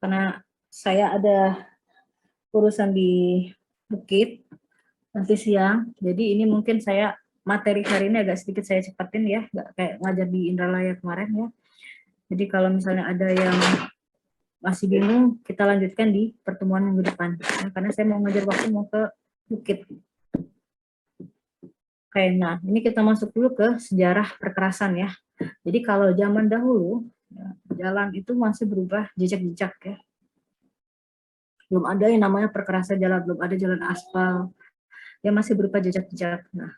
karena saya ada urusan di bukit nanti siang. Jadi ini mungkin saya materi hari ini agak sedikit saya cepatin ya, nggak kayak ngajar di Indralaya kemarin ya. Jadi kalau misalnya ada yang masih bingung, kita lanjutkan di pertemuan minggu depan. Ya, karena saya mau ngajar waktu mau ke bukit. Oke, nah ini kita masuk dulu ke sejarah perkerasan ya. Jadi kalau zaman dahulu, ya, jalan itu masih berubah jejak-jejak ya. Belum ada yang namanya perkerasan jalan, belum ada jalan aspal, ya masih berupa jejak-jejak. Nah,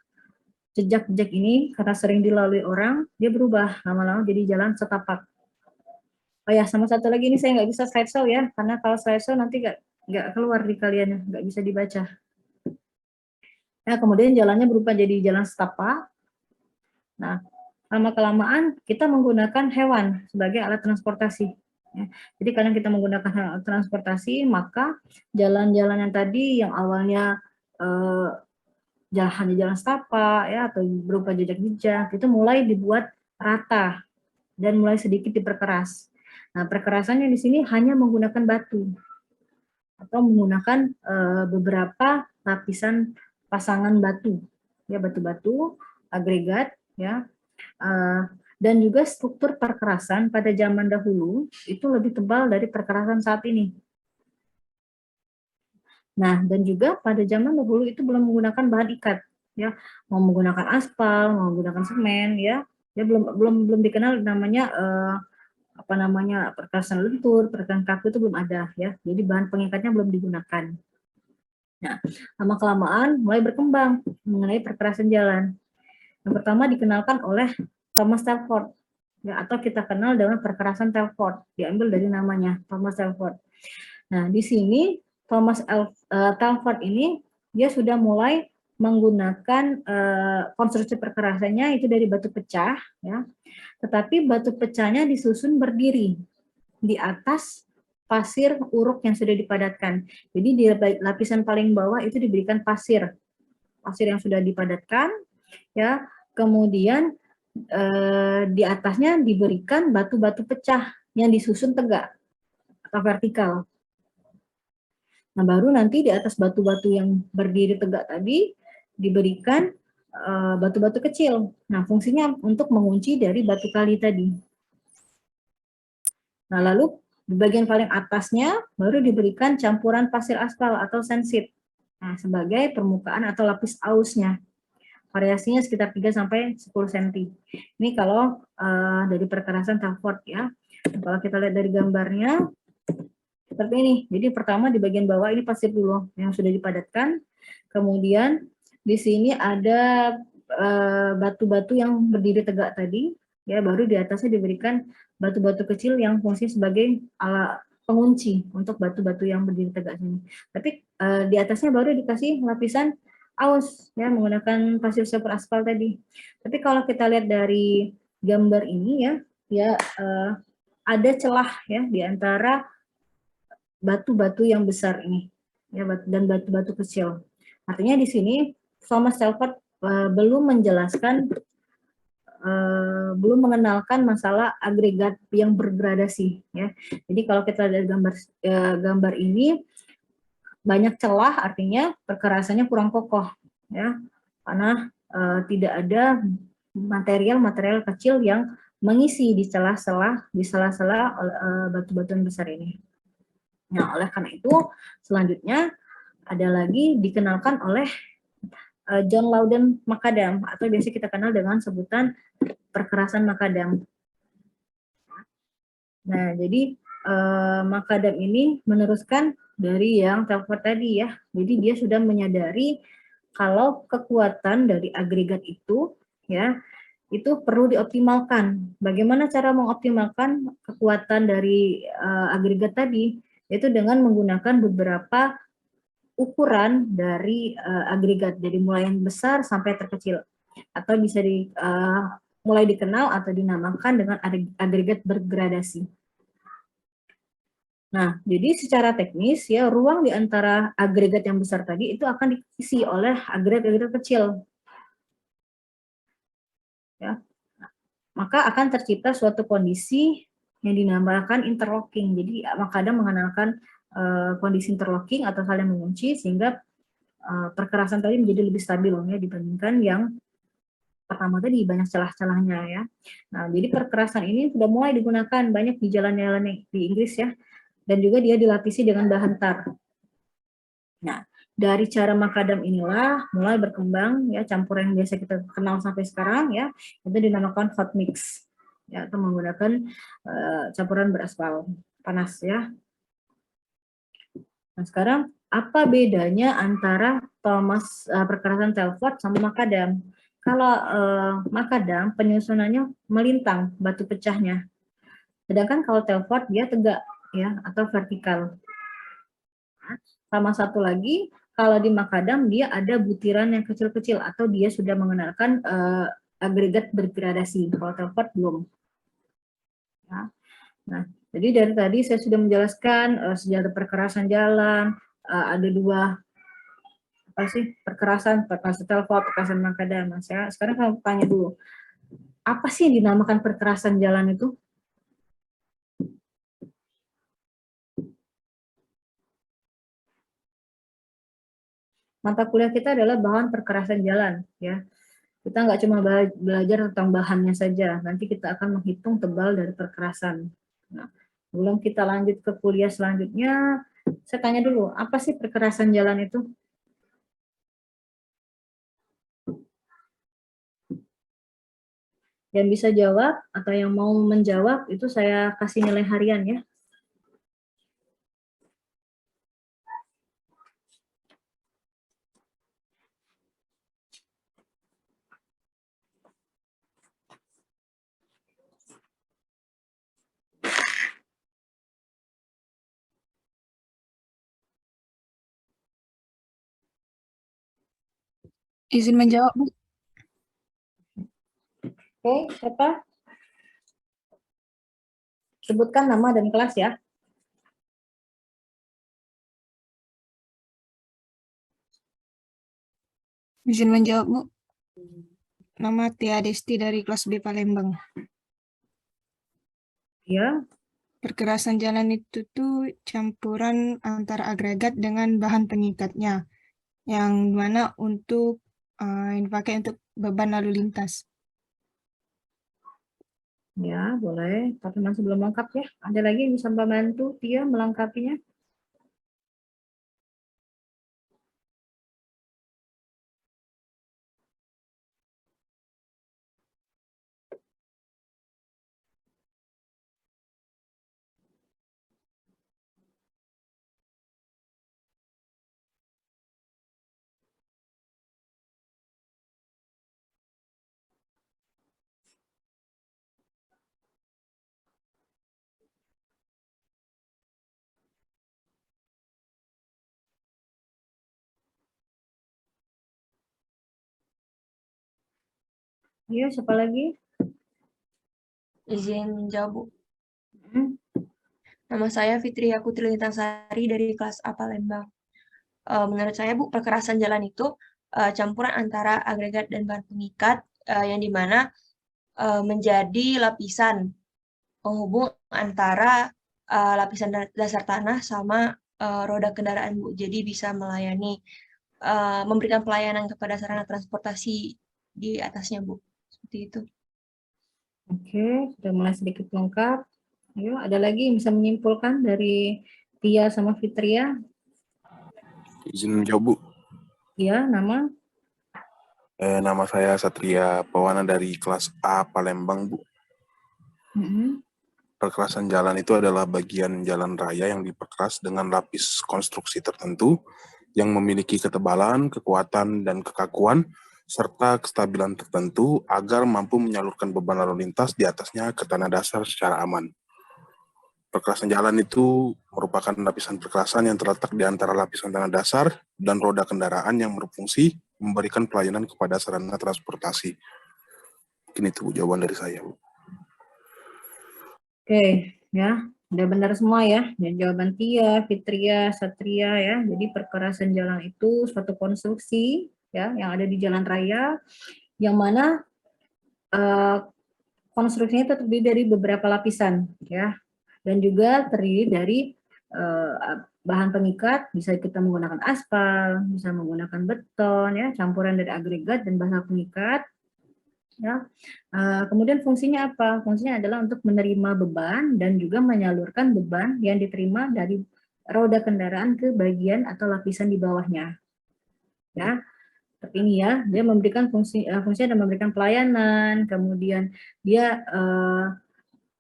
jejak-jejak ini karena sering dilalui orang, dia berubah lama-lama jadi jalan setapak. Oh ya, sama satu lagi ini saya nggak bisa slideshow ya, karena kalau slideshow nanti nggak keluar di kalian ya, nggak bisa dibaca. Nah, kemudian jalannya berubah jadi jalan setapak. Nah, lama-kelamaan kita menggunakan hewan sebagai alat transportasi. Ya. Jadi karena kita menggunakan alat transportasi, maka jalan-jalan yang tadi yang awalnya hanya jalan setapak ya atau berupa jejak-jejak itu mulai dibuat rata dan mulai sedikit diperkeras. Nah, perkerasannya di sini hanya menggunakan batu atau menggunakan beberapa lapisan pasangan batu, ya batu-batu agregat, ya dan juga struktur perkerasan pada zaman dahulu itu lebih tebal dari perkerasan saat ini. Nah, dan juga pada zaman dahulu itu belum menggunakan bahan ikat, ya, mau menggunakan aspal, mau menggunakan semen, ya belum dikenal namanya apa namanya perkerasan lentur, perkerasan kaku itu belum ada ya. Jadi bahan pengikatnya belum digunakan. Nah, lama kelamaan mulai berkembang mengenai perkerasan jalan. Yang pertama dikenalkan oleh Thomas Telford ya, atau kita kenal dengan perkerasan Telford, diambil dari namanya Thomas Telford. Nah, di sini Telford ini dia sudah mulai menggunakan konstruksi perkerasannya itu dari batu pecah ya. Tetapi batu pecahnya disusun berdiri di atas pasir uruk yang sudah dipadatkan. Jadi di lapisan paling bawah itu diberikan pasir yang sudah dipadatkan, ya. Kemudian di atasnya diberikan batu-batu pecah yang disusun tegak atau vertikal. Nah, baru nanti di atas batu-batu yang berdiri tegak tadi diberikan batu-batu kecil. Nah, fungsinya untuk mengunci dari batu kali tadi. Nah, lalu di bagian paling atasnya baru diberikan campuran pasir aspal atau sandsit. Nah, sebagai permukaan atau lapis ausnya. Variasinya sekitar 3-10 cm. Ini kalau dari perkerasan Telford ya. Kalau kita lihat dari gambarnya seperti ini. Jadi pertama di bagian bawah ini pasir dulu yang sudah dipadatkan. Kemudian di sini ada batu-batu yang berdiri tegak tadi, ya baru di atasnya diberikan batu-batu kecil yang fungsi sebagai alat pengunci untuk batu-batu yang berdiri tegak ini. Tapi di atasnya baru dikasih lapisan aus ya menggunakan pasir super aspal tadi. Tapi kalau kita lihat dari gambar ini ya ada celah ya di antara batu-batu yang besar ini ya dan batu-batu kecil. Artinya di sini Thomas Telford belum menjelaskan belum mengenalkan masalah agregat yang bergradasi ya. Jadi kalau kita lihat gambar ini banyak celah, artinya perkerasannya kurang kokoh ya. Karena tidak ada material kecil yang mengisi di sela-sela batu-batuan besar ini. Nah, oleh karena itu selanjutnya ada lagi dikenalkan oleh John Loudon Macadam atau biasa kita kenal dengan sebutan perkerasan Macadam. Nah, jadi Macadam ini meneruskan dari yang Telford tadi ya. Jadi dia sudah menyadari kalau kekuatan dari agregat itu ya itu perlu dioptimalkan. Bagaimana cara mengoptimalkan kekuatan dari agregat tadi? Yaitu dengan menggunakan beberapa ukuran dari agregat, dari mulai yang besar sampai terkecil, atau bisa mulai dikenal atau dinamakan dengan agregat bergradasi. Nah, jadi secara teknis ya ruang di antara agregat yang besar tadi itu akan diisi oleh agregat-agregat kecil. Ya. Maka akan tercipta suatu kondisi yang dinamakan interlocking. Jadi makadam mengenalkan kondisi interlocking atau saling mengunci sehingga perkerasan tadi menjadi lebih stabil ya dibandingkan yang pertama tadi banyak celah-celahnya ya. Nah, jadi perkerasan ini sudah mulai digunakan banyak di jalan-jalan di Inggris ya, dan juga dia dilapisi dengan bahan tar. Nah, dari cara makadam inilah mulai berkembang ya campuran yang biasa kita kenal sampai sekarang ya, itu dinamakan hot mix ya, atau menggunakan campuran beraspal panas ya. Nah, sekarang apa bedanya antara perkerasan Telford sama makadam? Kalau makadam penyusunannya melintang batu pecahnya, sedangkan kalau Telford dia tegak ya atau vertikal. Sama satu lagi, kalau di makadam dia ada butiran yang kecil-kecil atau dia sudah mengenalkan agregat bergradasi. Kalau Telford belum. Ya. Nah, jadi dari tadi saya sudah menjelaskan sejarah perkerasan jalan, ada dua apa sih perkerasan Telford, perkerasan makadam. Nah, saya sekarang saya tanya dulu, apa sih yang dinamakan perkerasan jalan itu? Mata kuliah kita adalah bahan perkerasan jalan, ya. Kita nggak cuma belajar tentang bahannya saja, nanti kita akan menghitung tebal dari perkerasan. Nah, sebelum kita lanjut ke kuliah selanjutnya, saya tanya dulu, apa sih perkerasan jalan itu? Yang bisa jawab atau yang mau menjawab itu saya kasih nilai harian ya. Izin menjawab, Bu. Oke, siapa? Sebutkan nama dan kelas ya. Izin menjawab, Bu. Nama Tia Desti dari kelas B Palembang. Ya. Perkerasan jalan itu tuh campuran antara agregat dengan bahan pengikatnya, yang mana untuk dipakai untuk beban lalu lintas. Ya, boleh. Tapi masih belum lengkap ya. Ada lagi yang bisa membantu Tia melengkapinya? Iya, siapa lagi? Izin jawab, Bu. Hmm. Nama saya Fitria Putri Lintangsari dari kelas A Palembang. Menurut saya, Bu, perkerasan jalan itu campuran antara agregat dan bahan pengikat yang dimana menjadi lapisan penghubung antara lapisan dasar tanah sama roda kendaraan, Bu. Jadi bisa melayani, memberikan pelayanan kepada sarana transportasi di atasnya, Bu. Seperti itu. Oke, sudah mulai sedikit lengkap. Ayo, ada lagi yang bisa menyimpulkan dari Tia sama Fitria? Izin menjawab, Bu. Iya, nama? Nama saya Satria Pawana dari kelas A Palembang, Bu. Perkerasan jalan itu adalah bagian jalan raya yang diperkeras dengan lapis konstruksi tertentu yang memiliki ketebalan, kekuatan, dan kekakuan, serta kestabilan tertentu agar mampu menyalurkan beban lalu lintas di atasnya ke tanah dasar secara aman. Perkerasan jalan itu merupakan lapisan perkerasan yang terletak di antara lapisan tanah dasar dan roda kendaraan yang berfungsi memberikan pelayanan kepada sarana transportasi. Mungkin itu jawaban dari saya, Bu. Oke, ya, udah benar semua ya. Dan jawaban Tia, Fitria, Satria ya. Jadi perkerasan jalan itu suatu konstruksi ya yang ada di jalan raya yang mana konstruksinya itu terdiri dari beberapa lapisan, ya, dan juga terdiri dari bahan pengikat, bisa kita menggunakan aspal, bisa menggunakan beton, ya, campuran dari agregat dan bahan pengikat, ya. Kemudian fungsinya apa? Fungsinya adalah untuk menerima beban dan juga menyalurkan beban yang diterima dari roda kendaraan ke bagian atau lapisan di bawahnya, ya. Seperti ini ya, dia memberikan fungsinya dan memberikan pelayanan, kemudian dia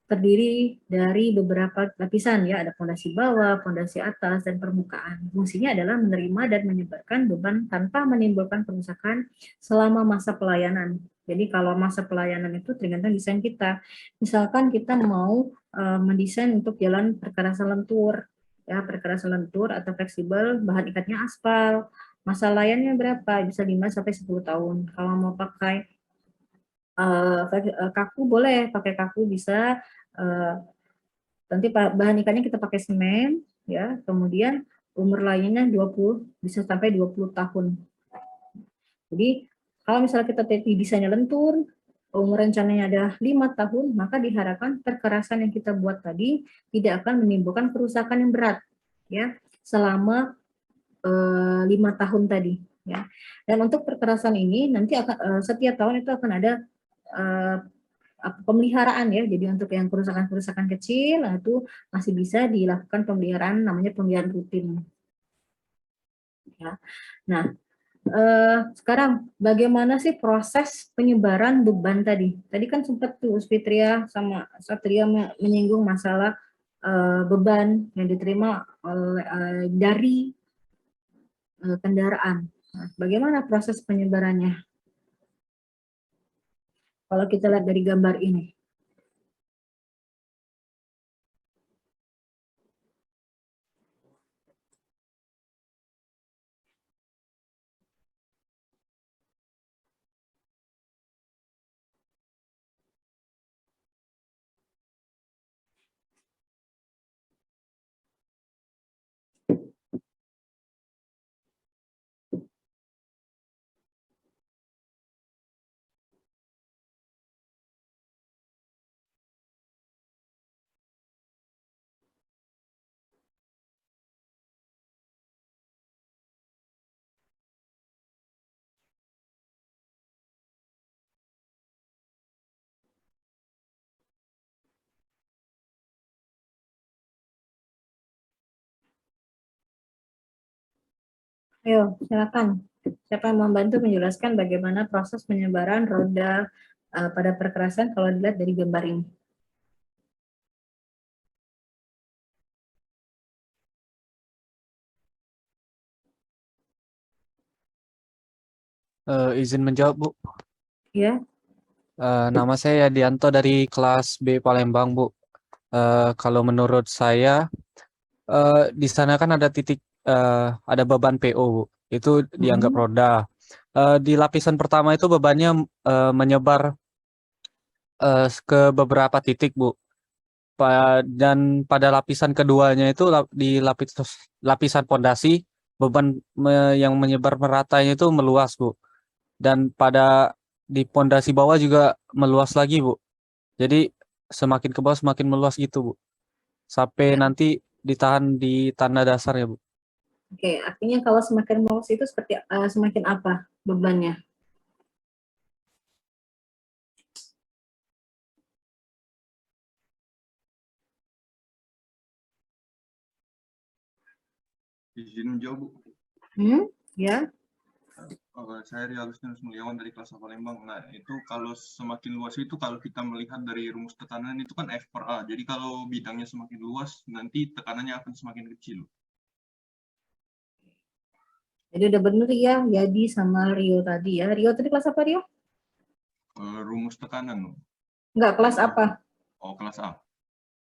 terdiri dari beberapa lapisan, ya, ada fondasi bawah, fondasi atas, dan permukaan. Fungsinya adalah menerima dan menyebarkan beban tanpa menimbulkan kerusakan selama masa pelayanan. Jadi kalau masa pelayanan itu tergantung desain kita. Misalkan kita mau mendesain untuk jalan perkerasan lentur, ya, perkerasan lentur atau fleksibel, bahan ikatnya aspal, masa layannya berapa? Bisa 5 sampai 10 tahun. Kalau mau pakai kaku boleh, pakai kaku bisa, nanti bahan ikatnya kita pakai semen, ya, kemudian umur lainnya 20, bisa sampai 20 tahun. Jadi kalau misalnya kita desainnya lentur, umur rencananya ada 5 tahun, maka diharapkan perkerasan yang kita buat tadi tidak akan menimbulkan kerusakan yang berat, ya, selama 5 tahun tadi, ya. Dan untuk perkerasan ini nanti akan setiap tahun itu akan ada pemeliharaan, ya. Jadi untuk yang kerusakan-kerusakan kecil itu masih bisa dilakukan pemeliharaan, namanya pemeliharaan rutin, ya. Nah, sekarang bagaimana sih proses penyebaran beban tadi? Tadi kan sempat tuh Fitria sama Satria menyinggung masalah beban yang diterima dari kendaraan. Nah, bagaimana proses penyebarannya? Kalau kita lihat dari gambar ini. Ayo, silakan. Siapa yang membantu menjelaskan bagaimana proses penyebaran roda pada perkerasan kalau dilihat dari gambar ini? Izin menjawab, Bu. Ya, Nama saya Yadianto dari kelas B Palembang, Bu. Kalau menurut saya, di sana kan ada titik, ada beban PO, Bu. Itu dianggap roda. Di lapisan pertama itu bebannya menyebar ke beberapa titik, Bu. Dan pada lapisan keduanya itu di lapisan pondasi, beban yang menyebar meratanya itu meluas, Bu. Dan di pondasi bawah juga meluas lagi, Bu. Jadi semakin ke bawah semakin meluas gitu, Bu. Sampai nanti ditahan di tanah dasar ya, Bu. oke. Artinya kalau semakin meluas itu seperti semakin apa bebannya? Izin menjawab, Bu. Ya. Saya Ria Agustinus Mulyawan dari kelas A Palembang. Nah, itu kalau semakin luas itu kalau kita melihat dari rumus tekanan itu kan F per A. Jadi kalau bidangnya semakin luas, nanti tekanannya akan semakin kecil. Jadi udah bener ya, Yadi sama Rio tadi ya. Rio tadi kelas apa, Rio? Rumus tekanan, Bu. Enggak, kelas apa? Oh, kelas A.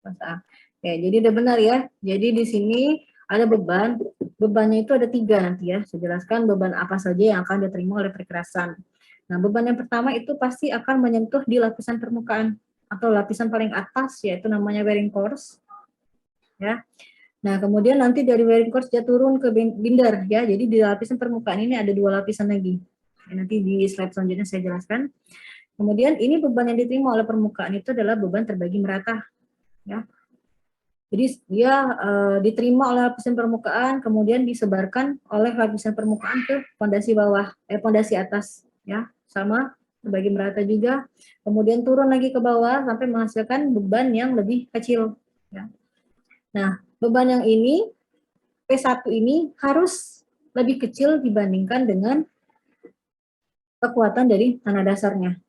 Kelas A. Oke, jadi udah benar ya. Jadi di sini ada beban. Bebannya itu ada 3 nanti ya. Saya jelaskan beban apa saja yang akan diterima oleh perkerasan. Nah, beban yang pertama itu pasti akan menyentuh di lapisan permukaan atau lapisan paling atas, yaitu namanya wearing course. Ya. Nah, kemudian nanti dari wearing course dia turun ke binder ya. Jadi di lapisan permukaan ini ada 2 lapisan lagi. Nanti di slide selanjutnya saya jelaskan. Kemudian ini beban yang diterima oleh permukaan itu adalah beban terbagi merata, ya. Jadi dia diterima oleh lapisan permukaan, kemudian disebarkan oleh lapisan permukaan ke pondasi bawah, pondasi atas, ya, sama terbagi merata juga. Kemudian turun lagi ke bawah sampai menghasilkan beban yang lebih kecil, ya. Nah, beban yang ini P1 ini harus lebih kecil dibandingkan dengan kekuatan dari tanah dasarnya.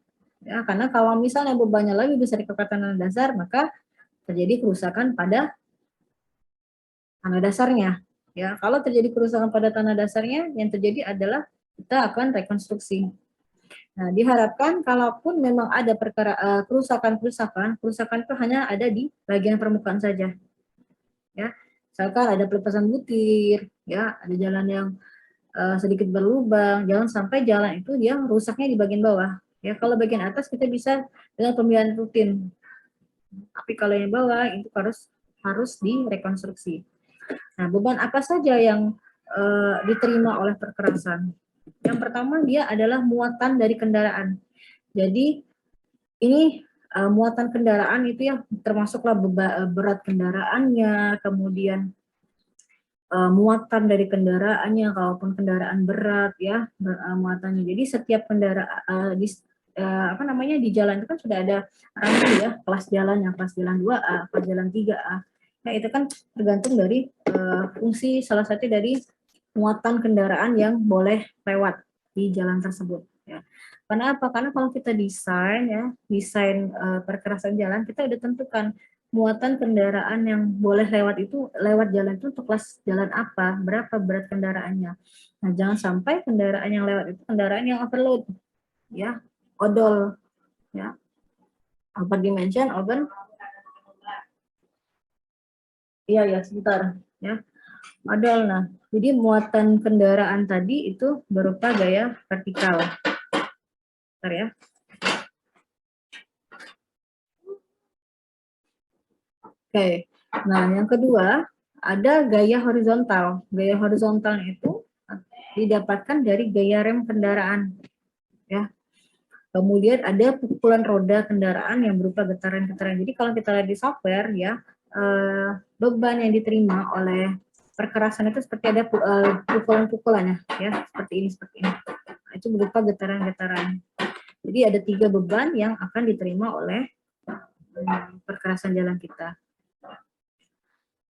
Ya, karena kalau misalnya bebannya lebih besar dari kekuatan tanah dasar, maka terjadi kerusakan pada tanah dasarnya. Ya, kalau terjadi kerusakan pada tanah dasarnya, yang terjadi adalah kita akan rekonstruksi. Nah, diharapkan kalaupun memang ada kerusakan itu hanya ada di bagian permukaan saja. Ya, misalkan ada pelepasan butir, ya, ada jalan yang sedikit berlubang, jangan sampai jalan itu dia rusaknya di bagian bawah. Ya, kalau bagian atas kita bisa dengan pemeliharaan rutin. Tapi kalau yang bawah itu harus direkonstruksi. Nah, beban apa saja yang diterima oleh perkerasan? Yang pertama dia adalah muatan dari kendaraan. Jadi ini muatan kendaraan itu ya termasuklah berat kendaraannya, kemudian muatan dari kendaraannya, kalaupun kendaraan berat ya muatannya. Jadi setiap kendaraan di jalan itu kan sudah ada rantai ya, kelas jalan, yang kelas jalan 2A, kelas jalan 3A. Nah, itu kan tergantung dari fungsi salah satu dari muatan kendaraan yang boleh lewat di jalan tersebut. Ya. Karena apa? Karena kalau kita desain perkerasan jalan, kita udah tentukan muatan kendaraan yang boleh lewat jalan itu untuk kelas jalan apa, berapa berat kendaraannya. Nah, jangan sampai kendaraan yang lewat itu kendaraan yang overload, ya, odol, ya, overdimension, iya sebentar, ya. Odol. Nah, jadi muatan kendaraan tadi itu berupa gaya vertikal. Bentar ya. Oke. Nah, yang kedua ada gaya horizontal. Gaya horizontal itu didapatkan dari gaya rem kendaraan. Ya. Kemudian ada pukulan roda kendaraan yang berupa getaran-getaran. Jadi kalau kita lihat di software ya, beban yang diterima oleh perkerasan itu seperti ada pukulan-pukulannya ya, seperti ini. Nah, itu berupa getaran-getaran. Jadi ada 3 beban yang akan diterima oleh perkerasan jalan kita.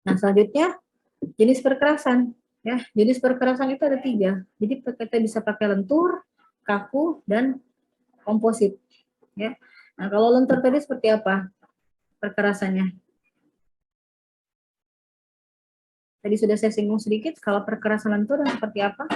Nah, selanjutnya jenis perkerasan ya. Jenis perkerasan itu ada 3. Jadi kita bisa pakai lentur, kaku, dan komposit ya. Nah, kalau lentur tadi seperti apa perkerasannya? Tadi sudah saya singgung sedikit, kalau perkerasan lentur yang seperti apa?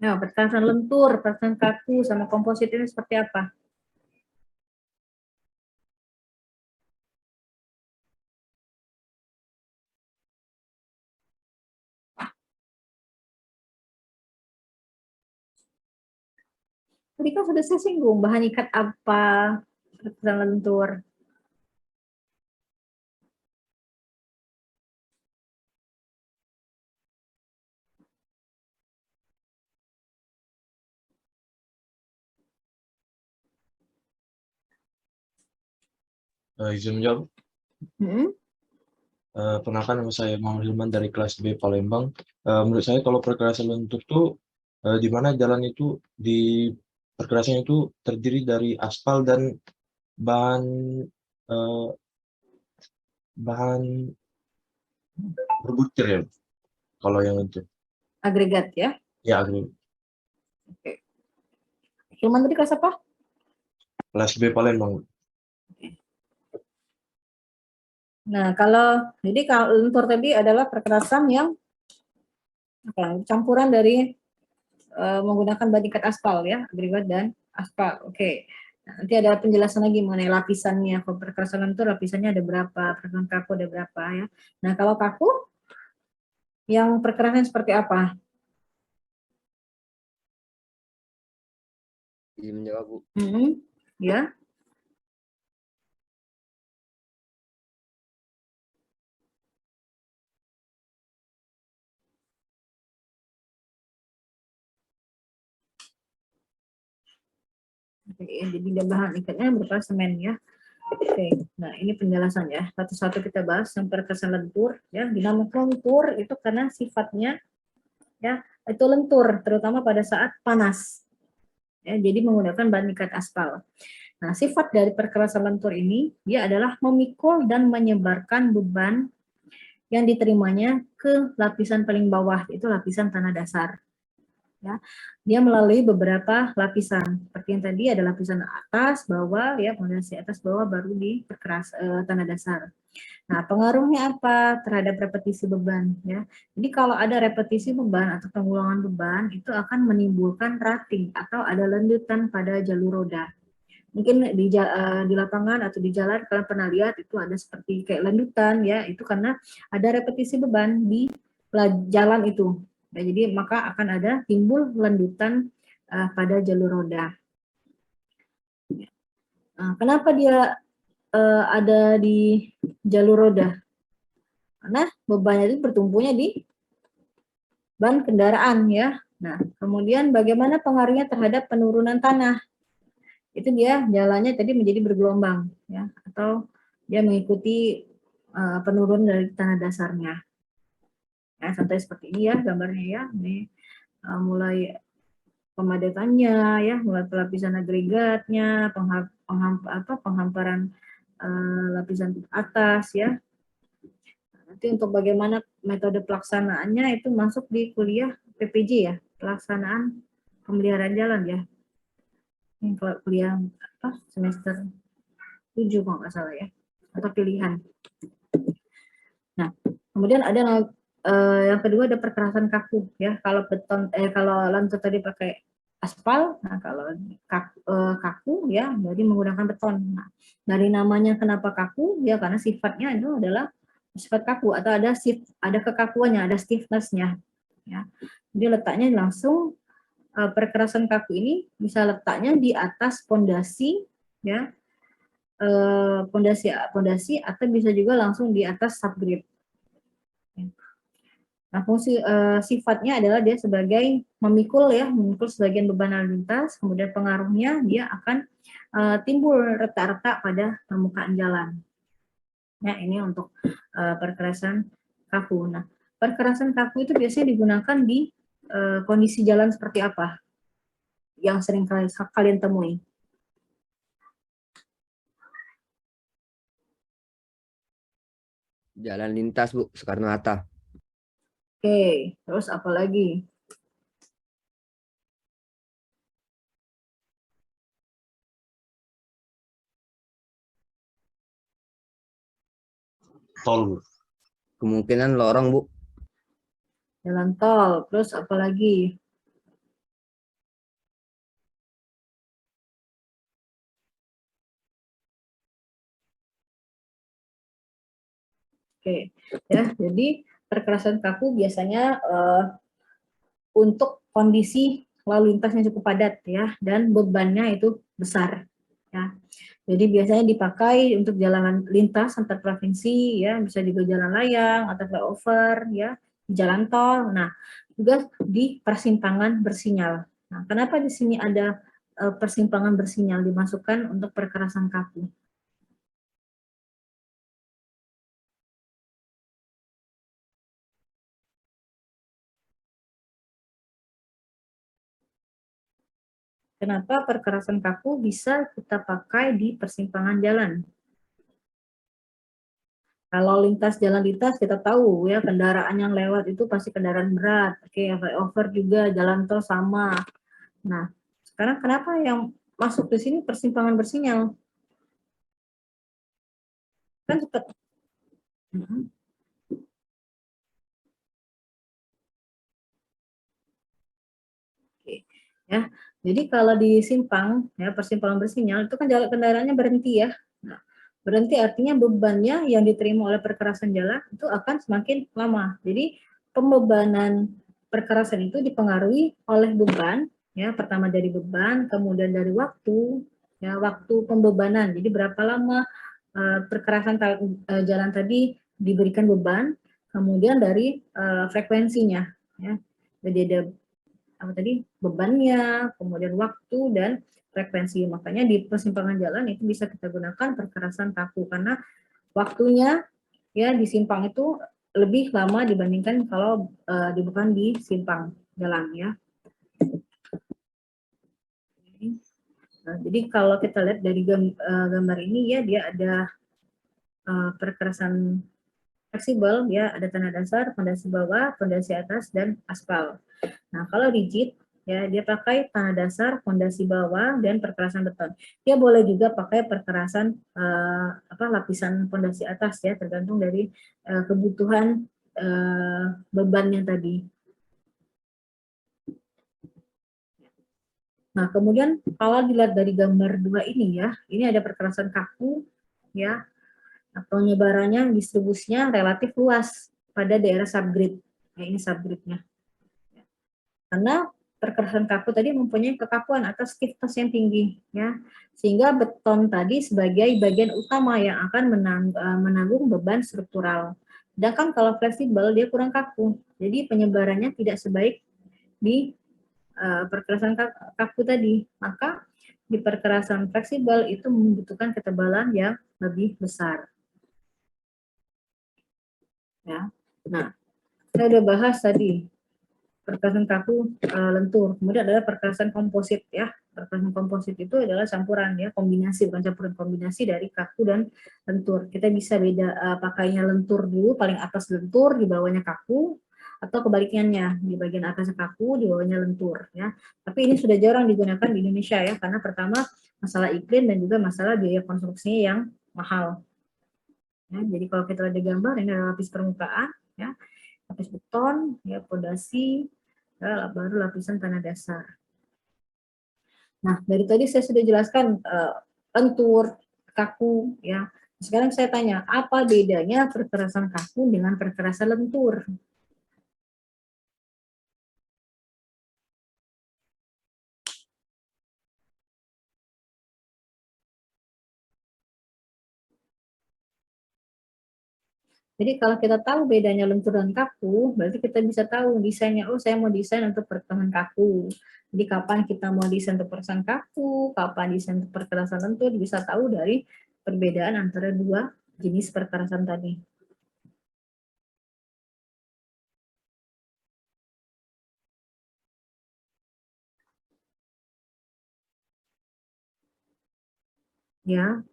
Nah, perkerasan lentur, perkerasan kaku, sama komposit ini seperti apa? Tadi kan sudah saya singgung, bahan ikat apa, perkerasan lentur. Izin menjawab. Perkenalkan, nama saya Muhammad Hilman dari kelas B Palembang. Menurut saya kalau perkerasan lentur itu di mana jalan itu di perkerasan itu terdiri dari aspal dan bahan berbutir ya. Kalau yang itu Agregat ya. ya agregat. Oke. Hilman tadi kelas apa? Kelas B Palembang. Nah, kalau lentur tadi adalah perkerasan yang campuran dari menggunakan bahan ikat aspal ya, agregat dan aspal. Oke. Nah, nanti ada penjelasan lagi mengenai lapisannya. Kalau perkerasan lentur lapisannya ada berapa, perkerasan kaku ada berapa ya. Nah, kalau kaku yang perkerasan seperti apa? Izin menjawab, Bu. Ya. Oke, jadi bahan ikatnya berupa semen ya. Oke, nah ini penjelasan ya. Satu-satu kita bahas yang perkerasan lentur ya. Dinamakan lentur itu karena sifatnya ya itu lentur, terutama pada saat panas. Ya, jadi menggunakan bahan ikat aspal. Nah, sifat dari perkerasan lentur ini dia adalah memikul dan menyebarkan beban yang diterimanya ke lapisan paling bawah, itu lapisan tanah dasar. Ya, dia melalui beberapa lapisan. Seperti yang tadi ada lapisan atas, bawah, ya, fondasi atas, bawah, baru di tanah dasar. Nah, pengaruhnya apa terhadap repetisi beban? Ya, jadi kalau ada repetisi beban atau pengulangan beban itu akan menimbulkan rating atau ada lendutan pada jalur roda. Mungkin di lapangan atau di jalan kalian pernah lihat itu ada seperti kayak lendutan ya, itu karena ada repetisi beban di jalan itu. Ya, jadi maka akan ada timbul lendutan pada jalur roda. Nah, kenapa dia ada di jalur roda? Karena bebannya itu bertumpunya di ban kendaraan ya. Nah, kemudian bagaimana pengaruhnya terhadap penurunan tanah? Itu dia jalannya tadi menjadi bergelombang ya, atau dia mengikuti penurunan dari tanah dasarnya. Nah, contohnya seperti ini ya gambarnya ya. Ini mulai pemadatannya ya, mulai pelapisan agregatnya, penghamparan lapisan atas ya. Nanti untuk bagaimana metode pelaksanaannya itu masuk di kuliah PPJ ya, pelaksanaan pemeliharaan jalan ya. Ini kuliah semester 7 kalau nggak salah ya, atau pilihan. Nah, kemudian ada yang kedua ada perkerasan kaku ya. Kalau beton kalau lantai tadi pakai aspal, nah kalau kaku ya jadi menggunakan beton. Nah, dari namanya kenapa kaku ya karena sifatnya itu adalah sifat kaku atau ada kekakuannya, ada stiffness-nya ya. Jadi letaknya langsung perkerasan kaku ini bisa letaknya di atas pondasi ya. Pondasi atau bisa juga langsung di atas subgrade. Nah, fungsi sifatnya adalah dia sebagai memikul sebagian beban lalu lintas, kemudian pengaruhnya dia akan timbul retak-retak pada permukaan jalan. Ya, ini untuk perkerasan kaku. Nah, perkerasan kaku itu biasanya digunakan di kondisi jalan seperti apa? Yang sering kalian temui. Jalan lintas, Bu, Soekarno-Hatta. Oke, terus apa lagi? Tol, Bu. Kemungkinan lorong, Bu. Jalan tol, terus apa lagi? Oke, ya, jadi perkerasan kaku biasanya untuk kondisi lalu lintas yang cukup padat ya, dan bebannya itu besar ya. Jadi biasanya dipakai untuk jalan lintas antar provinsi ya, bisa juga jalan layang atau flyover ya, di jalan tol. Nah, juga di persimpangan bersinyal. Nah, kenapa di sini ada persimpangan bersinyal dimasukkan untuk perkerasan kaku? Kenapa perkerasan kaku bisa kita pakai di persimpangan jalan? Kalau jalan lintas kita tahu ya kendaraan yang lewat itu pasti kendaraan berat. Oke, flyover juga, jalan tol sama. Nah, sekarang kenapa yang masuk di sini persimpangan bersinyal? Kan cepat. Oke, ya. Jadi kalau di simpang, ya persimpangan bersinyal itu kan jalan kendaraannya berhenti ya. Nah, berhenti artinya bebannya yang diterima oleh perkerasan jalan itu akan semakin lama. Jadi pembebanan perkerasan itu dipengaruhi oleh beban, ya pertama dari beban, kemudian dari waktu, ya waktu pembebanan. Jadi berapa lama perkerasan jalan tadi diberikan beban, kemudian dari frekuensinya, ya. Jadi ada apa tadi bebannya, kemudian waktu dan frekuensi. Makanya di persimpangan jalan itu bisa kita gunakan perkerasan kaku karena waktunya ya di simpang itu lebih lama dibandingkan kalau bukan di simpang jalan ya. Nah, jadi kalau kita lihat dari gambar ini ya dia ada perkerasan fleksibel ya, ada tanah dasar, fondasi bawah, fondasi atas dan aspal. Nah, kalau rigid ya dia pakai tanah dasar, fondasi bawah dan perkerasan beton. Dia boleh juga pakai perkerasan lapisan fondasi atas ya, tergantung dari kebutuhan bebannya tadi. Nah, kemudian kalau dilihat dari gambar 2 ini ya, ini ada perkerasan kaku ya. Penyebarannya, distribusinya relatif luas pada daerah subgrid. Nah, ini subgridnya. Karena perkerasan kaku tadi mempunyai kekakuan atau stiffness yang tinggi, ya, sehingga beton tadi sebagai bagian utama yang akan menanggung beban struktural. Sedangkan kalau fleksibel dia kurang kaku, jadi penyebarannya tidak sebaik di perkerasan kaku tadi. Maka di perkerasan fleksibel itu membutuhkan ketebalan yang lebih besar. Ya. Nah, saya udah bahas tadi perkerasan kaku lentur. Kemudian adalah perkerasan komposit ya. Perkerasan komposit itu adalah campuran ya, kombinasi, bukan campuran, kombinasi dari kaku dan lentur. Kita bisa beda pakainya lentur dulu, paling atas lentur, di bawahnya kaku, atau kebalikannya, di bagian atas kaku, di bawahnya lentur ya. Tapi ini sudah jarang digunakan di Indonesia ya, karena pertama masalah iklim dan juga masalah biaya konstruksinya yang mahal. Ya, jadi kalau kita lihat di gambar ini adalah lapis permukaan ya, lapis beton ya, pondasi ya, baru lapisan tanah dasar. Nah, dari tadi saya sudah jelaskan lentur, kaku ya. Sekarang saya tanya, apa bedanya perkerasan kaku dengan perkerasan lentur? Jadi kalau kita tahu bedanya lentur dan kaku, berarti kita bisa tahu desainnya. Oh, saya mau desain untuk perkerasan kaku. Jadi kapan kita mau desain untuk perkerasan kaku, kapan desain untuk perkerasan lentur, bisa tahu dari perbedaan antara dua jenis perkerasan tadi. Ya,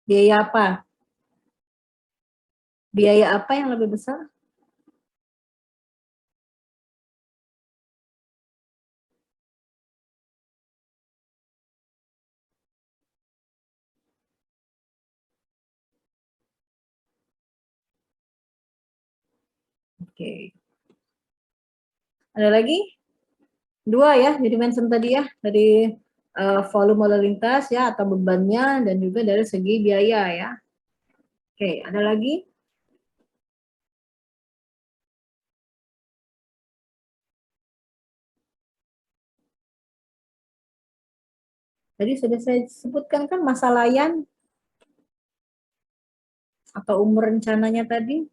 biaya apa? Biaya apa yang lebih besar? Oke. Ada lagi? Dua ya, jadi mention tadi ya, dari volume lalu lintas ya, atau bebannya, dan juga dari segi biaya ya. Oke, ada lagi? Tadi sudah saya sebutkan kan masa layan atau umur rencananya tadi.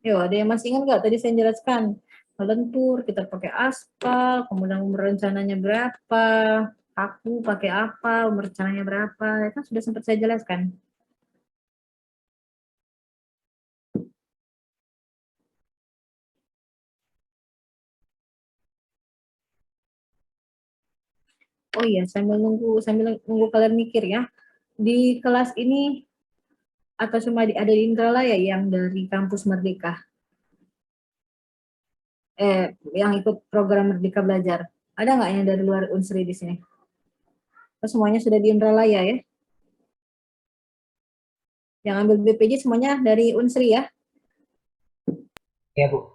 Yo, ada yang masih ingat nggak tadi saya jelaskan? lentur, kita pakai aspal, kemudian umur rencananya berapa, kaku pakai apa, umur rencananya berapa, ya kan sudah sempat saya jelaskan. Oh iya, sambil nunggu kalian mikir ya. Di kelas ini atau cuma ada di Indralaya yang dari kampus Merdeka? Yang ikut program Merdeka Belajar. Ada nggak yang dari luar Unsri di sini? Atau semuanya sudah di Indralaya ya? Yang ambil BPJ semuanya dari Unsri ya? Ya, Bu.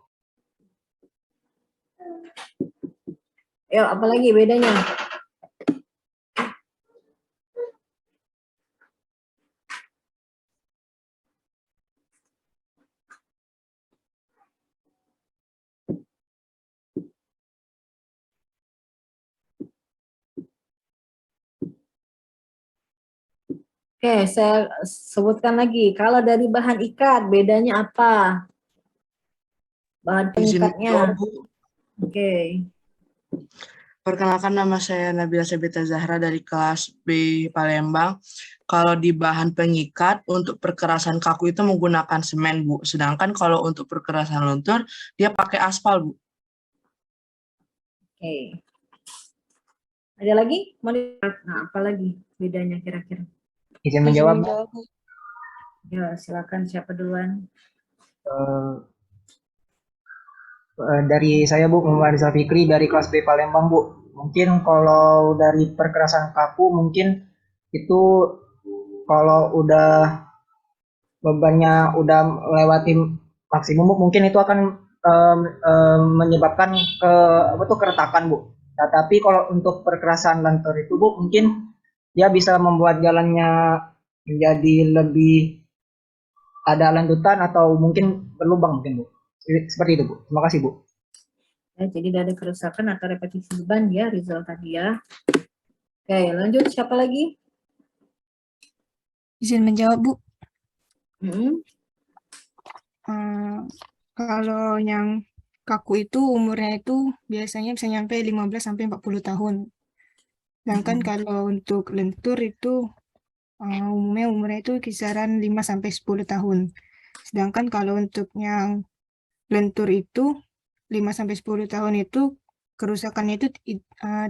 Ya, apalagi bedanya? Oke, saya sebutkan lagi. Kalau dari bahan ikat, bedanya apa? Bahan Izin pengikatnya. menjawab, Bu. Oke. Perkenalkan, nama saya Nabila Sabita Zahra dari kelas B Palembang. Kalau di bahan pengikat untuk perkerasan kaku itu menggunakan semen, Bu. Sedangkan kalau untuk perkerasan luntur dia pakai aspal, Bu. Oke. Ada lagi? Nah, apa lagi bedanya kira-kira? Izin Izin menjawab, Bu. menjawab, Bu. Ya, silakan siapa duluan? Dari saya, Bu, Muhammad Rizal Fikri dari kelas B Palembang, Bu. Mungkin kalau dari perkerasan kaku mungkin itu kalau udah bebannya udah melewati maksimum, Bu, mungkin itu akan menyebabkan keretakan, Bu. Nah, tapi kalau untuk perkerasan lentur itu, Bu, mungkin dia bisa membuat jalannya menjadi lebih ada lanjutan atau mungkin berlubang mungkin, Bu. Seperti itu, Bu. Terima kasih, Bu. Ya, jadi tidak ada kerusakan atau repetisi beban ya, Rizal tadi ya. Oke, lanjut. Siapa lagi? Izin menjawab, Bu. Kalau yang kaku itu umurnya itu biasanya bisa nyampe 15 sampai 40 tahun. Sedangkan kalau untuk lentur itu umumnya umurnya itu kisaran 5 sampai 10 tahun. Sedangkan kalau untuk yang lentur itu 5 sampai 10 tahun itu kerusakannya itu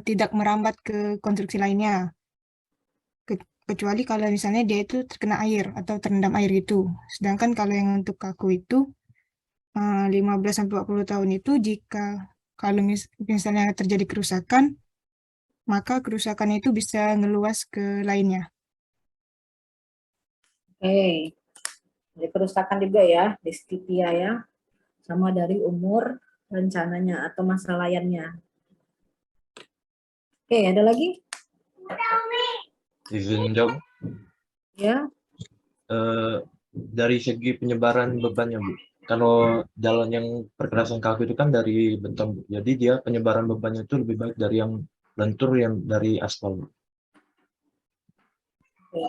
tidak merambat ke konstruksi lainnya. Kecuali kalau misalnya dia itu terkena air atau terendam air itu. Sedangkan kalau yang untuk kaku itu 15 sampai 40 tahun itu jika kalau misalnya terjadi kerusakan, maka kerusakan itu bisa ngeluas ke lainnya. Oke. Jadi kerusakan juga ya, diskipia ya. Sama dari umur rencananya atau masa layannya. Oke, ada lagi? Izin jawab. Ya. Dari segi penyebaran bebannya, Bu. Kalau jalan yang perkerasan kaku itu kan dari beton, Bu. Jadi dia penyebaran bebannya itu lebih baik dari yang lentur yang dari aspal, Bu. Oke.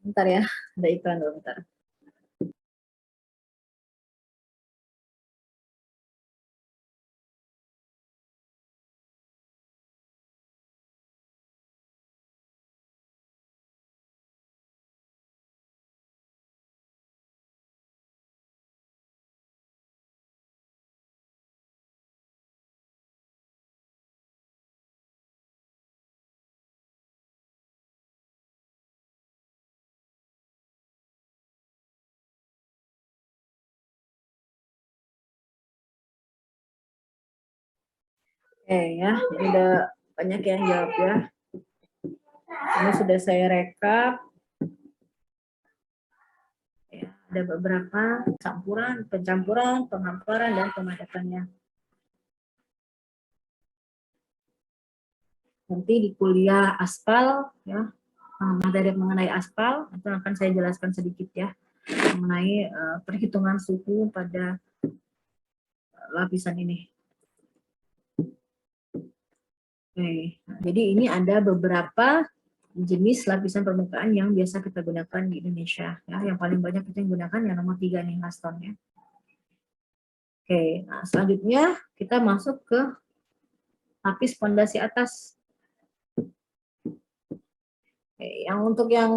Bentar ya, ada iklan dulu bentar. Oke ya, ini udah banyak yang jawab ya. Ini sudah saya rekap. Ya, ada beberapa pencampuran, penghamparan, dan pemadatannya. Nanti di kuliah aspal ya, materi mengenai aspal itu akan saya jelaskan sedikit ya mengenai perhitungan suhu pada lapisan ini. Oke, jadi ini ada beberapa jenis lapisan permukaan yang biasa kita gunakan di Indonesia. Ya, yang paling banyak kita gunakan yang nomor 3 nih, Aston ya. Oke, nah selanjutnya kita masuk ke lapis pondasi atas. Oke, yang untuk yang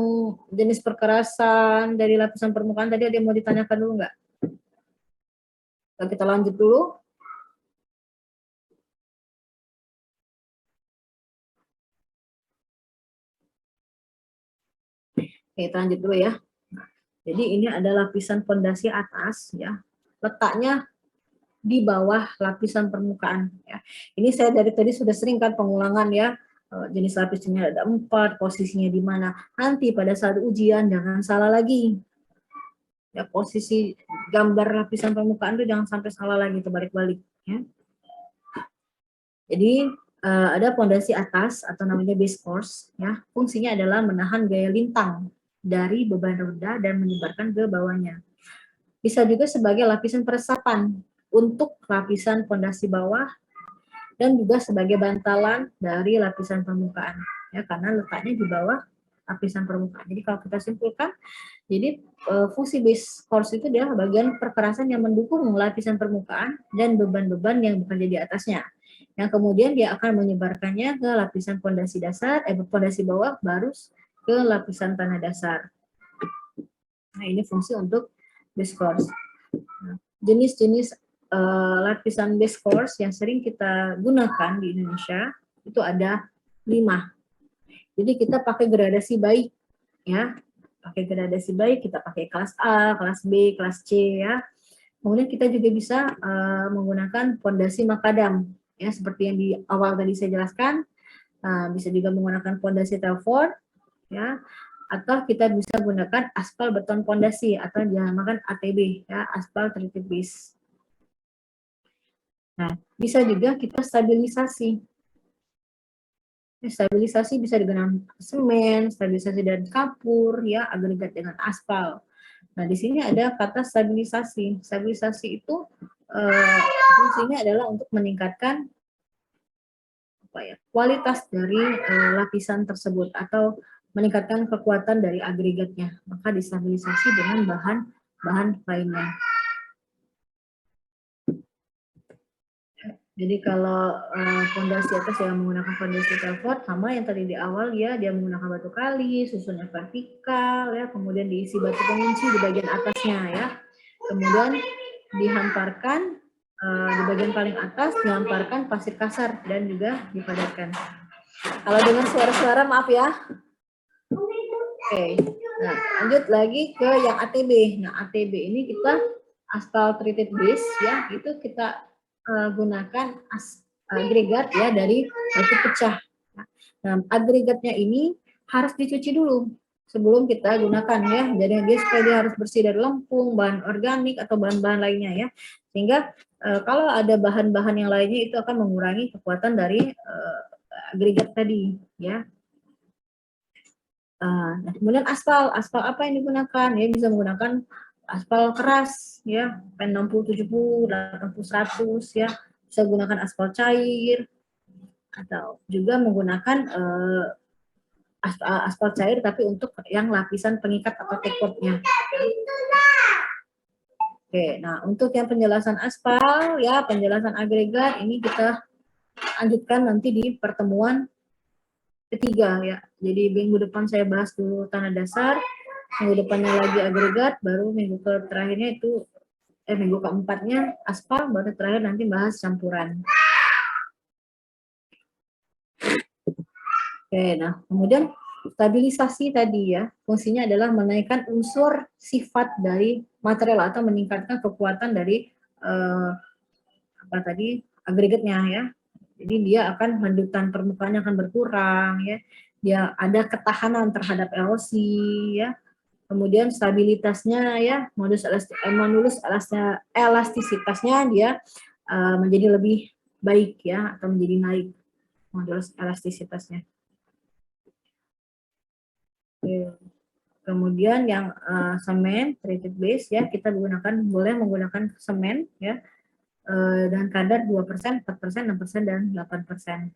jenis perkerasan dari lapisan permukaan tadi ada yang mau ditanyakan dulu nggak? Kita lanjut dulu. Oke, kita lanjut dulu ya. Jadi ini ada lapisan pondasi atas ya. Letaknya di bawah lapisan permukaan ya. Ini saya dari tadi sudah sering kan pengulangan ya. Jenis lapisnya ada 4, posisinya di mana. Nanti pada saat ujian jangan salah lagi. Ya, posisi gambar lapisan permukaan itu jangan sampai salah lagi, terbalik-balik ya. Jadi ada pondasi atas atau namanya base course ya. Fungsinya adalah menahan gaya lintang dari beban roda dan menyebarkan ke bawahnya. Bisa juga sebagai lapisan peresapan untuk lapisan pondasi bawah dan juga sebagai bantalan dari lapisan permukaan ya, karena letaknya di bawah lapisan permukaan. Jadi kalau kita simpulkan, jadi fungsi base course itu adalah bagian perkerasan yang mendukung lapisan permukaan dan beban-beban yang bekerja di atasnya. Yang kemudian dia akan menyebarkannya ke lapisan pondasi dasar, pondasi bawah, baru ke lapisan tanah dasar. Nah, ini fungsi untuk base course. Nah, jenis-jenis lapisan base course yang sering kita gunakan di Indonesia itu ada 5. Jadi kita pakai gradasi baik ya. Pakai gradasi baik, kita pakai kelas A, kelas B, kelas C ya. Kemudian kita juga bisa menggunakan pondasi makadam ya, seperti yang di awal tadi saya jelaskan. Bisa juga menggunakan pondasi telfor ya, atau kita bisa gunakan aspal beton pondasi atau dinamakan ATB ya, aspal treated base. Nah, bisa juga kita stabilisasi. Stabilisasi bisa dengan semen, stabilisasi dan kapur ya, agregat dengan aspal. Nah, di sini ada kata stabilisasi. Stabilisasi itu fungsinya adalah untuk meningkatkan kualitas dari lapisan tersebut atau meningkatkan kekuatan dari agregatnya. Maka distabilisasi dengan bahan lainnya. Jadi kalau pondasi atas yang menggunakan pondasi telfort, sama yang tadi di awal ya, dia menggunakan batu kali, susunnya vertikal ya, kemudian diisi batu pengunci di bagian atasnya ya. Kemudian dihamparkan di bagian paling atas, dihamparkan pasir kasar dan juga dipadatkan. Kalau dengan suara-suara maaf ya. Oke. Nah, lanjut lagi ke yang ATB. Nah, ATB ini kita aspal treated base ya, itu kita gunakan agregat ya dari batu pecah. Nah, agregatnya ini harus dicuci dulu sebelum kita gunakan ya. Jadi dia supaya dia harus bersih dari lempung, bahan organik atau bahan-bahan lainnya ya. Sehingga kalau ada bahan-bahan yang lainnya itu akan mengurangi kekuatan dari agregat tadi ya. Nah, kemudian aspal apa yang digunakan? Ya bisa menggunakan aspal keras ya, pen 60, 70, 80, 100 ya. Bisa gunakan aspal cair atau juga menggunakan aspal cair tapi untuk yang lapisan pengikat atau tekotnya. Oke, nah untuk yang penjelasan aspal ya, penjelasan agregat ini kita lanjutkan nanti di pertemuan ketiga ya. Jadi minggu depan saya bahas dulu tanah dasar, minggu depannya lagi agregat, baru minggu terakhirnya itu minggu keempatnya aspal, baru terakhir nanti bahas campuran. Oke, nah kemudian stabilisasi tadi ya, fungsinya adalah menaikkan unsur sifat dari material atau meningkatkan kekuatan dari agregatnya ya. Jadi dia akan mendudukan permukaannya akan berkurang ya. Dia ada ketahanan terhadap erosi ya. Kemudian stabilitasnya ya, modulus elastisitasnya dia menjadi lebih baik ya, atau menjadi naik modulus elastisitasnya. Kemudian yang semen treated base ya, kita boleh menggunakan semen ya dengan kadar 2%, 4%, 6%, dan 8%.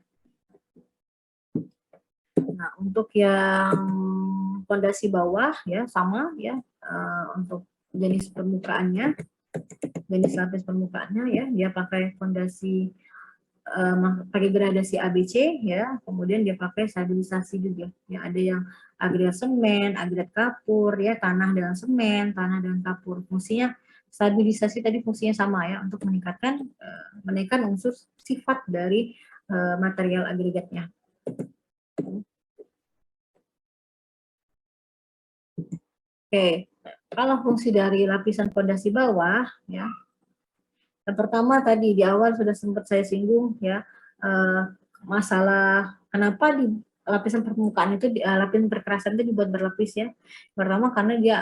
Nah, untuk yang pondasi bawah ya sama ya, untuk jenis permukaannya jenis lapis permukaannya ya, dia pakai fondasi pakai gradasi ABC ya, kemudian dia pakai stabilisasi juga ya, ada yang agregat semen, agregat kapur ya, tanah dengan semen, tanah dengan kapur. Fungsinya stabilisasi tadi fungsinya sama ya, untuk menaikkan unsur sifat dari material agregatnya. Oke, kalau fungsi dari lapisan fondasi bawah ya, yang pertama tadi di awal sudah sempat saya singgung ya, masalah kenapa di lapisan permukaan itu, lapisan perkerasan itu dibuat berlapis ya. Pertama karena dia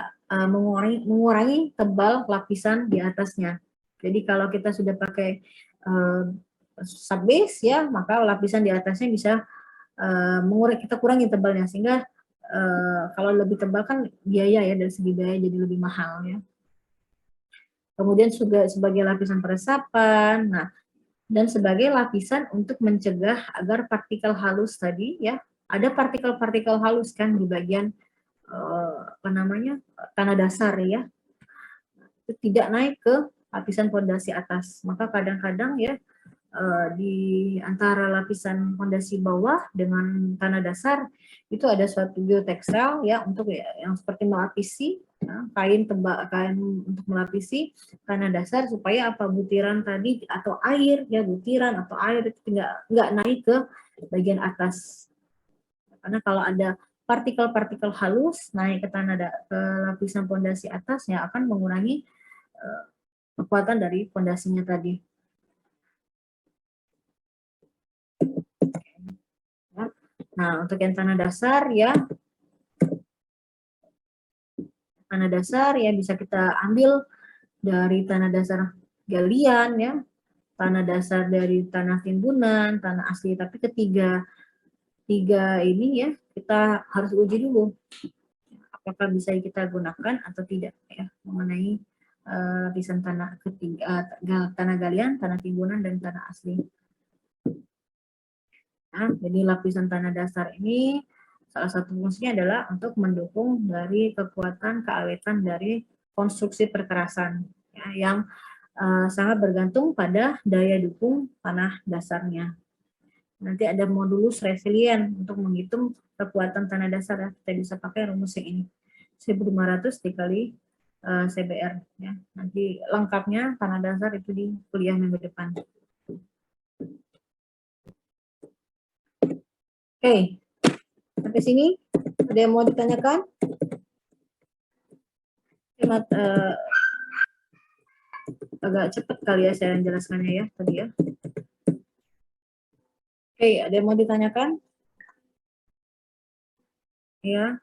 mengurangi tebal lapisan di atasnya. Jadi kalau kita sudah pakai subbase ya, maka lapisan di atasnya bisa kita kurangi tebalnya, sehingga kalau lebih tebal kan biaya ya, dari segi biaya jadi lebih mahal ya. Kemudian juga sebagai lapisan peresapan, nah, dan sebagai lapisan untuk mencegah agar partikel halus tadi ya, ada partikel-partikel halus kan di bagian tanah dasar ya, itu tidak naik ke lapisan fondasi atas. Maka kadang-kadang ya di antara lapisan fondasi bawah dengan tanah dasar itu ada suatu geotekstil ya, untuk yang seperti melapisi kain untuk melapisi tanah dasar, supaya apa, butiran tadi atau air ya, butiran atau air itu nggak naik ke bagian atas, karena kalau ada partikel-partikel halus naik ke ke lapisan fondasi atas ya, akan mengurangi kekuatan dari fondasinya tadi. Nah, untuk yang tanah dasar ya, bisa kita ambil dari tanah dasar galian ya, tanah dasar dari tanah timbunan, tanah asli. Tapi tiga ini ya, kita harus uji dulu apakah bisa kita gunakan atau tidak ya, mengenai lapisan tanah tanah galian, tanah timbunan, dan tanah asli. Nah, jadi lapisan tanah dasar ini salah satu fungsinya adalah untuk mendukung dari kekuatan keawetan dari konstruksi perkerasan ya, yang sangat bergantung pada daya dukung tanah dasarnya. Nanti ada modulus resilient untuk menghitung kekuatan tanah dasar ya. Kita bisa pakai rumus yang ini, 1500 dikali CBR ya. Nanti lengkapnya tanah dasar itu di kuliah minggu depan. Oke, sampai sini ada yang mau ditanyakan? Agak cepat kali ya saya menjelaskannya ya tadi ya. Oke, ada yang mau ditanyakan? Ya.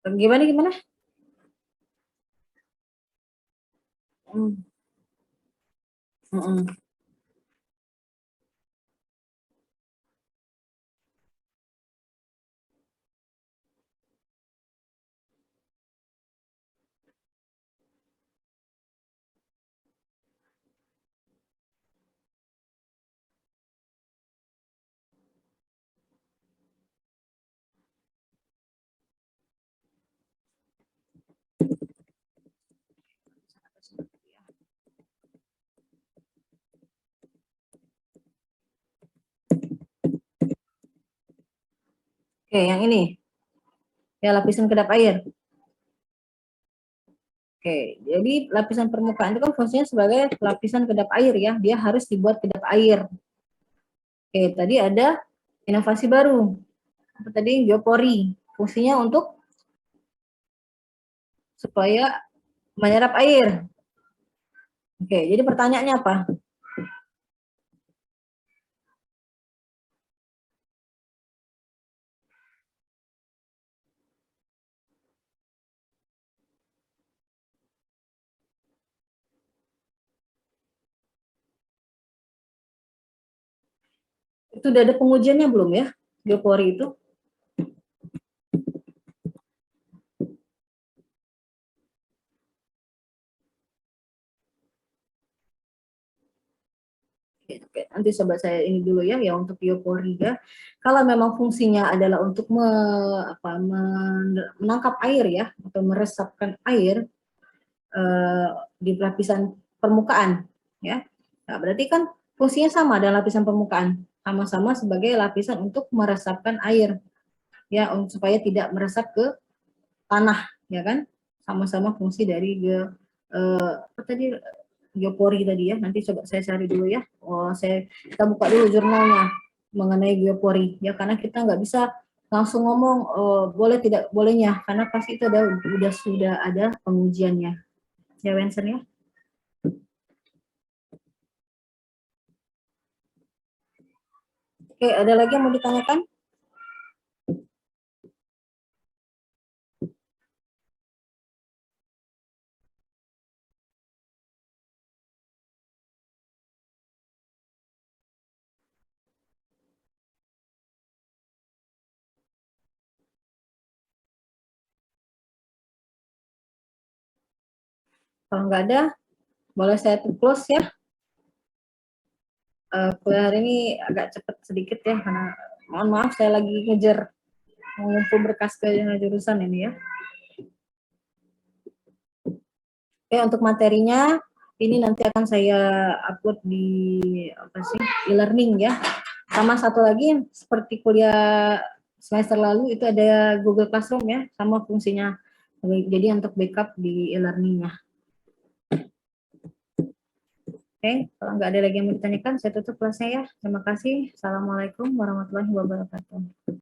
Gimana? Oke, yang ini ya, lapisan kedap air. Oke, jadi lapisan permukaan itu kan fungsinya sebagai lapisan kedap air ya, dia harus dibuat kedap air. Oke, tadi ada inovasi baru, apa tadi, geopori, fungsinya untuk supaya menyerap air. Oke, jadi pertanyaannya apa? Itu udah ada pengujiannya belum ya, geopori itu? Oke, nanti coba saya ini dulu ya untuk geopori ya. Kalau memang fungsinya adalah untuk menangkap air ya, atau meresapkan air di lapisan permukaan ya. Nah, berarti kan fungsinya sama dengan lapisan permukaan, sama-sama sebagai lapisan untuk meresapkan air ya, supaya tidak meresap ke tanah ya kan. Sama-sama fungsi dari geopori tadi ya. Nanti coba saya cari dulu ya. Kita buka dulu jurnalnya mengenai geopori ya, karena kita nggak bisa langsung ngomong boleh tidak bolehnya, karena pasti itu sudah ada pengujiannya ya, Wensen ya. Oke, ada lagi yang mau ditanyakan? Kalau nggak ada, boleh saya close ya. Kuliah hari ini agak cepat sedikit ya, karena mohon maaf saya lagi ngejar mengumpul berkas ke jurusan ini ya. Oke, untuk materinya ini nanti akan saya upload di e-learning ya. Sama satu lagi seperti kuliah semester lalu itu ada Google Classroom ya, sama fungsinya. Jadi untuk backup di e-learningnya. Oke, kalau nggak ada lagi yang mau ditanyakan, saya tutup kelasnya ya. Terima kasih. Assalamualaikum warahmatullahi wabarakatuh.